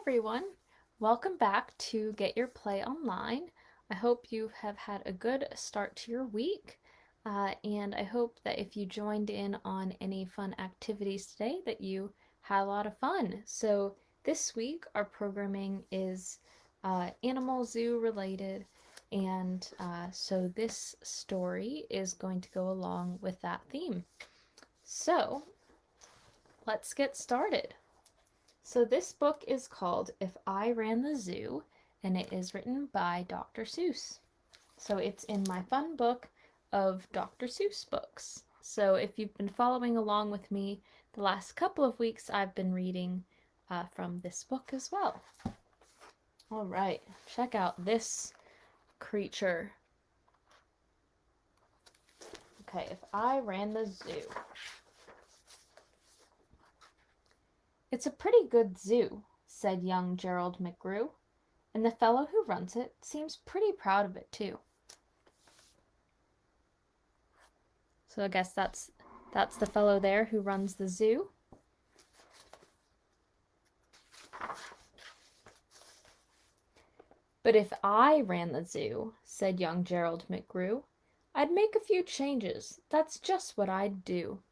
everyone. Welcome back to Get Your Play Online. I hope you have had a good start to your week, and I hope that if you joined in on any fun activities today that you had a lot of fun. So this week our programming is animal zoo related, and so this story is going to go along with that theme. So let's get started. So this book is called If I Ran the Zoo, and it is written by Dr. Seuss. So it's in my fun book of Dr. Seuss books. So if you've been following along with me the last couple of weeks, I've been reading from this book as well. All right, check out this creature. Okay, if I ran the zoo. It's a pretty good zoo, said young Gerald McGrew, and the fellow who runs it seems pretty proud of it too. So I guess that's the fellow there who runs the zoo. But if I ran the zoo, said young Gerald McGrew, I'd make a few changes. That's just what I'd do.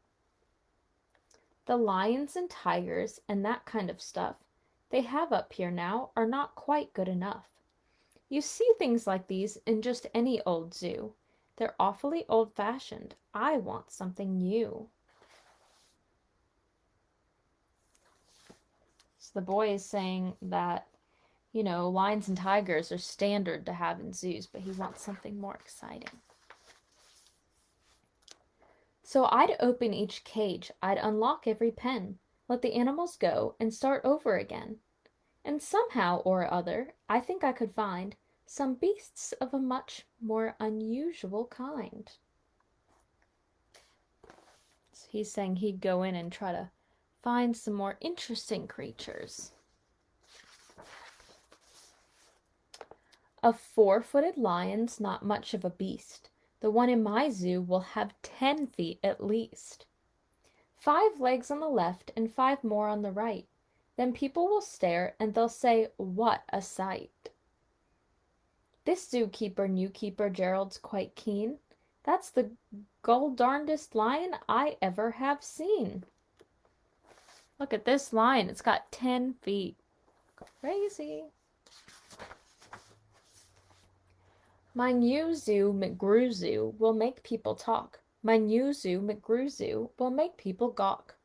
The lions and tigers and that kind of stuff they have up here now are not quite good enough. You see things like these in just any old zoo. They're awfully old-fashioned. I want something new. So the boy is saying that, lions and tigers are standard to have in zoos, but he wants something more exciting. So I'd open each cage, I'd unlock every pen, let the animals go, and start over again. And somehow or other, I think I could find some beasts of a much more unusual kind. So he's saying he'd go in and try to find some more interesting creatures. A 4-footed lion's not much of a beast. The one in my zoo will have 10 feet at least. 5 legs on the left and 5 more on the right. Then people will stare and they'll say, "What a sight!" This zookeeper, new keeper Gerald's quite keen. That's the gol-darndest lion I ever have seen. Look at this lion. It's got 10 feet. Crazy. My new zoo, McGrew Zoo, will make people talk. My new zoo, McGrew Zoo, will make people gawk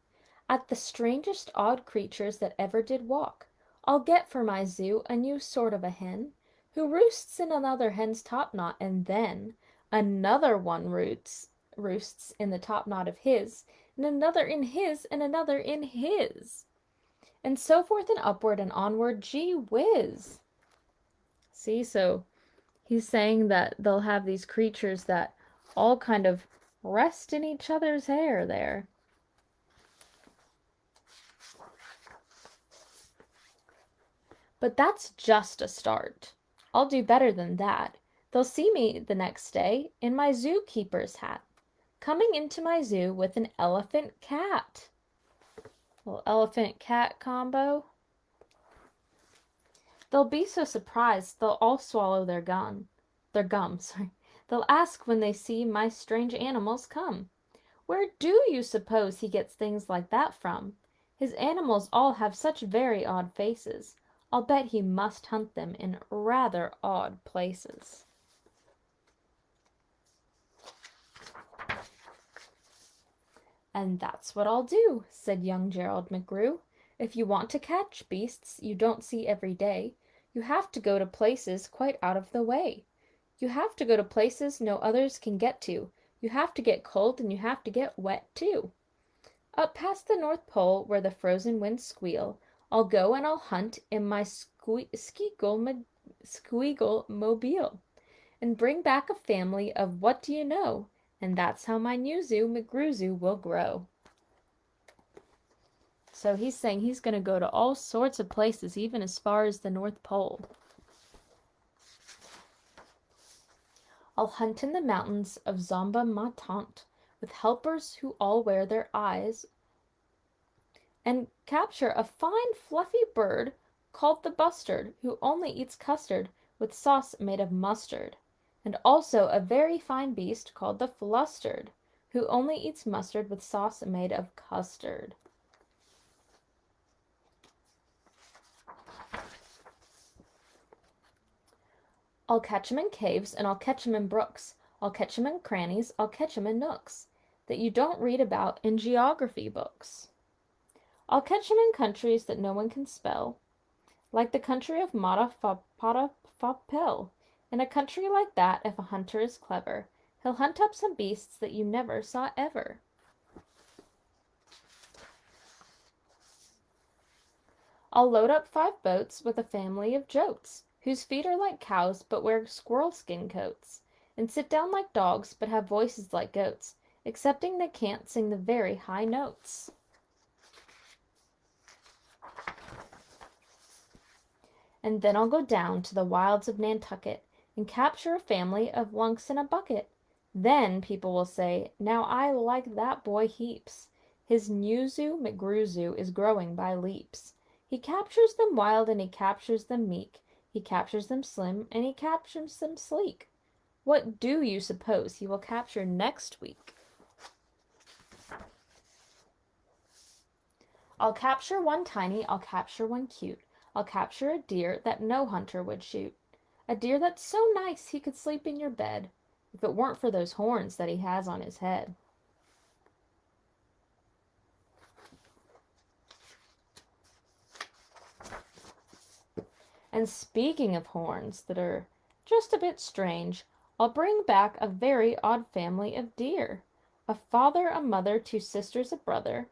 at the strangest odd creatures that ever did walk. I'll get for my zoo a new sort of a hen, who roosts in another hen's topknot, and then another one roosts in the topknot of his, and another in his, and another in his. And so forth and upward and onward, gee whiz. See, so he's saying that they'll have these creatures that all kind of rest in each other's hair there. But that's just a start. I'll do better than that. They'll see me the next day in my zookeeper's hat, coming into my zoo with an elephant cat. Little elephant cat combo. They'll be so surprised they'll all swallow their gum. They'll ask when they see my strange animals come. Where do you suppose he gets things like that from? His animals all have such very odd faces. I'll bet he must hunt them in rather odd places. And that's what I'll do, said young Gerald McGrew. If you want to catch beasts you don't see every day, you have to go to places quite out of the way. You have to go to places no others can get to. You have to get cold and you have to get wet too. Up past the North Pole where the frozen winds squeal, I'll go and I'll hunt in my squeagle mobile and bring back a family of what do you know, and that's how my new zoo, McGrew Zoo, will grow. So he's saying he's going to go to all sorts of places, even as far as the North Pole. I'll hunt in the mountains of Zomba Ma Tante with helpers who all wear their eyes and capture a fine fluffy bird called the bustard, who only eats custard with sauce made of mustard, and also a very fine beast called the flustered, who only eats mustard with sauce made of custard. I'll catch 'em in caves, and I'll catch 'em in brooks, I'll catch 'em in crannies, I'll catch 'em in nooks, that you don't read about in geography books. I'll catch 'em in countries that no one can spell, like the country of Mata-Fapa-Fapel. In a country like that, if a hunter is clever, he'll hunt up some beasts that you never saw ever. I'll load up 5 boats with a family of jotes, whose feet are like cows but wear squirrel skin coats, and sit down like dogs but have voices like goats, excepting they can't sing the very high notes. And then I'll go down to the wilds of Nantucket and capture a family of lunks in a bucket. Then people will say, now I like that boy heaps. His Newzoo McGrewzoo is growing by leaps. He captures them wild and he captures them meek. He captures them slim and he captures them sleek. What do you suppose he will capture next week? I'll capture one tiny, I'll capture one cute. I'll capture a deer that no hunter would shoot. A deer that's so nice he could sleep in your bed, if it weren't for those horns that he has on his head. And speaking of horns that are just a bit strange, I'll bring back a very odd family of deer. A father, a mother, 2 sisters, a brother,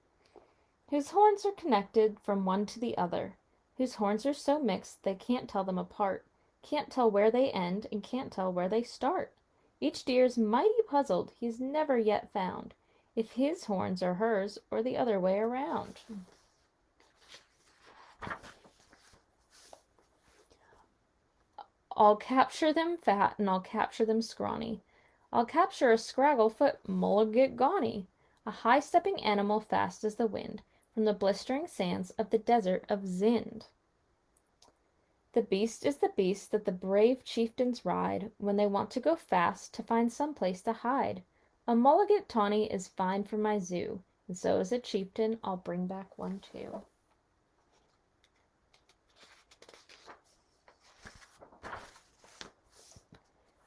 whose horns are connected from one to the other, whose horns are so mixed they can't tell them apart, can't tell where they end and can't tell where they start. Each deer's mighty puzzled, he's never yet found if his horns are hers or the other way around. I'll capture them fat and I'll capture them scrawny. I'll capture a scragglefoot mulligatawny, a high-stepping animal fast as the wind, from the blistering sands of the desert of Zend. The beast is the beast that the brave chieftains ride when they want to go fast to find some place to hide. A mulligatawny is fine for my zoo, and so as a chieftain I'll bring back one too.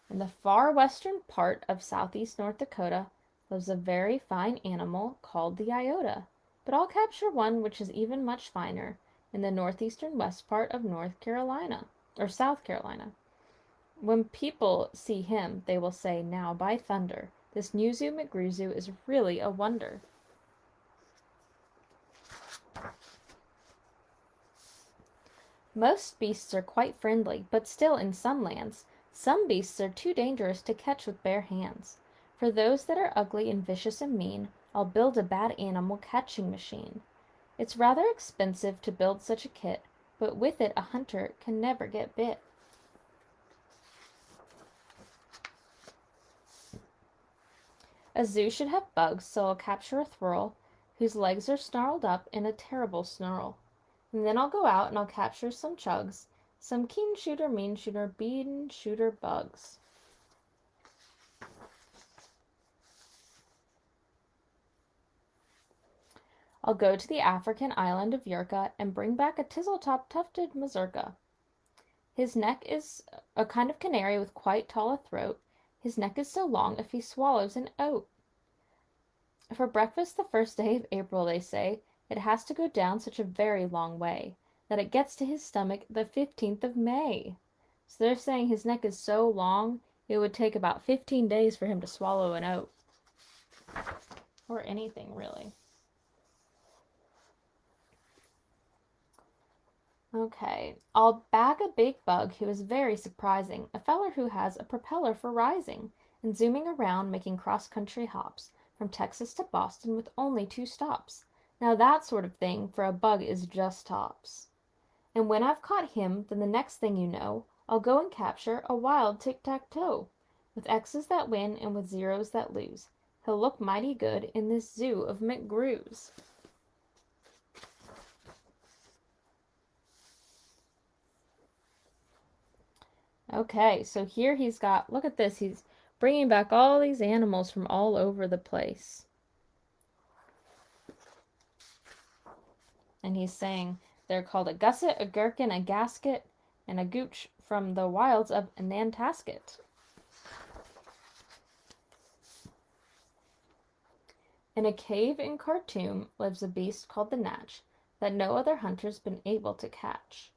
In the far western part of southeast North Dakota lives a very fine animal called the iota, but I'll capture one which is even much finer in the northeastern west part of North Carolina, or South Carolina. When people see him, they will say, now by thunder, this Newzoo McGrewzoo is really a wonder. Most beasts are quite friendly, but still in some lands, some beasts are too dangerous to catch with bare hands. For those that are ugly and vicious and mean, I'll build a bad animal catching machine. It's rather expensive to build such a kit, but with it a hunter can never get bit. A zoo should have bugs, so I'll capture a thrall whose legs are snarled up in a terrible snarl. And then I'll go out and I'll capture some chugs, some keen shooter, mean shooter, bean shooter bugs. I'll go to the African island of Yurka and bring back a tizzle-top tufted mazurka. His neck is a kind of canary with quite tall a throat. His neck is so long if he swallows an oat. For breakfast the first day of April, they say, it has to go down such a very long way that it gets to his stomach the 15th of May. So they're saying his neck is so long, it would take about 15 days for him to swallow an oat. Or anything, really. Okay, I'll bag a big bug who is very surprising, a feller who has a propeller for rising, and zooming around making cross-country hops, from Texas to Boston with only 2 stops. Now that sort of thing for a bug is just tops. And when I've caught him, then the next thing you know, I'll go and capture a wild tic-tac-toe, with X's that win and with zeros that lose. He'll look mighty good in this zoo of McGrews. Okay, so here he's got, look at this, he's bringing back all these animals from all over the place. And he's saying they're called a gusset, a gherkin, a gasket, and a gooch from the wilds of Nantasket. In a cave in Khartoum lives a beast called the Natch that no other hunter's been able to catch.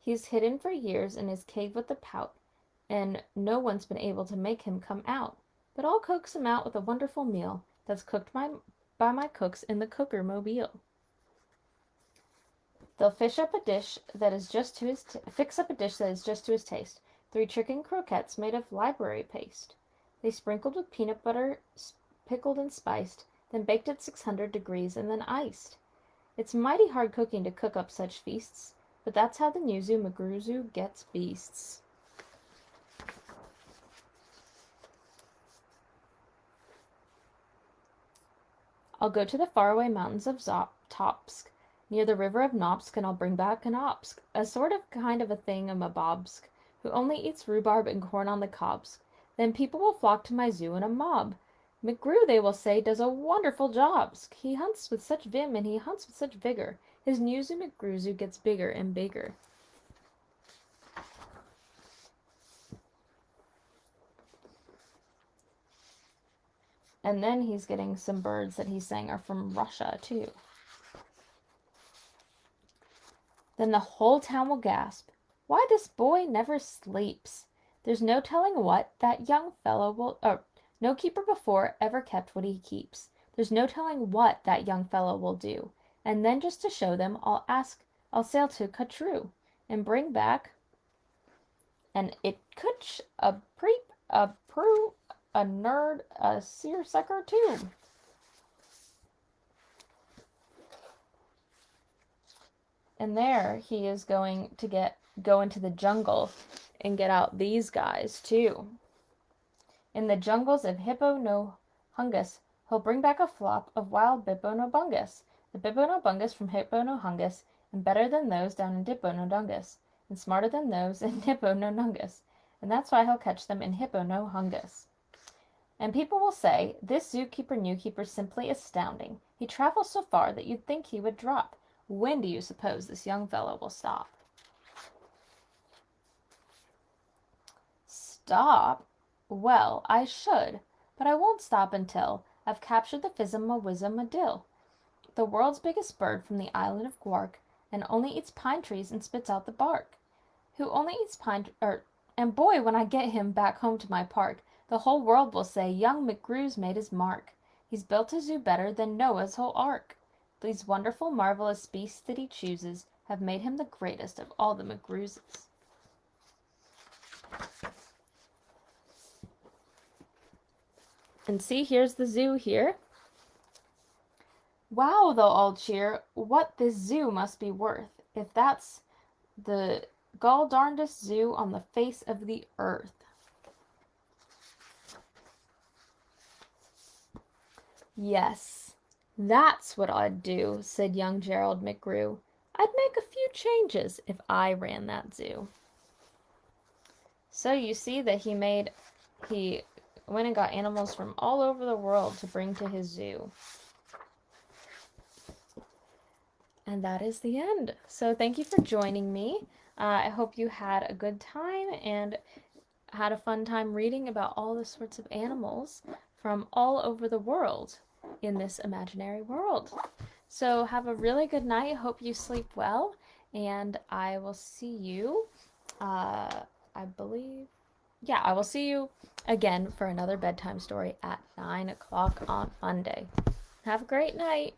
He's hidden for years in his cave with a pout, and no one's been able to make him come out. But I'll coax him out with a wonderful meal that's cooked by my cooks in the cooker mobile. They'll fix up a dish that is just to his taste. 3 chicken croquettes made of library paste. They sprinkled with peanut butter, pickled and spiced, then baked at 600 degrees and then iced. It's mighty hard cooking to cook up such feasts, but that's how the Newzoo McGroozoo gets beasts. I'll go to the faraway mountains of Topsk, near the river of Nopsk, and I'll bring back an Opsk, a sort of kind of a thingamabobsk, who only eats rhubarb and corn on the cobs. Then people will flock to my zoo in a mob. McGrew, they will say, does a wonderful job. He hunts with such vim and he hunts with such vigor. His Newzoo McGroozoo gets bigger and bigger. And then he's getting some birds that he's saying are from Russia, too. Then the whole town will gasp, "Why, this boy never sleeps! There's no telling what that young fellow will, no keeper before ever kept what he keeps. There's no telling what that young fellow will do." And then just to show them, I'll sail to Katroo and bring back an Itkutch, a Preep, a Prue, a Nerd, a Seersucker too. And there he is going to go into the jungle and get out these guys too. In the jungles of Hippo no Hungus, he'll bring back a flop of wild Bippo no Bungus. The Bippo no Bungus from Hippo no Hungus, and better than those down in Dippo no Dungus, and smarter than those in Hippo no Nungus. And that's why he'll catch them in Hippo no Hungus. And people will say, this zookeeper's simply astounding. He travels so far that you'd think he would drop. When do you suppose this young fellow will stop? Stop? Well, I should, but I won't stop until I've captured the Fizz-a-ma-Wizz-a-ma-dill, the world's biggest bird from the island of Gwark, and only eats pine trees and spits out the bark. Who only eats and boy, when I get him back home to my park, the whole world will say young McGrew's made his mark. He's built a zoo better than Noah's whole ark. These wonderful, marvelous beasts that he chooses have made him the greatest of all the McGrewses. And see, here's the zoo here. Wow, they'll all cheer, what this zoo must be worth, if that's the gall-darndest zoo on the face of the earth. Yes, that's what I'd do, said young Gerald McGrew. I'd make a few changes if I ran that zoo. So you see that he went and got animals from all over the world to bring to his zoo. And that is the end. So thank you for joining me. I hope you had a good time and had a fun time reading about all the sorts of animals from all over the world in this imaginary world. So have a really good night. Hope you sleep well. And I will see you, I will see you again for another bedtime story at 9 o'clock on Monday. Have a great night.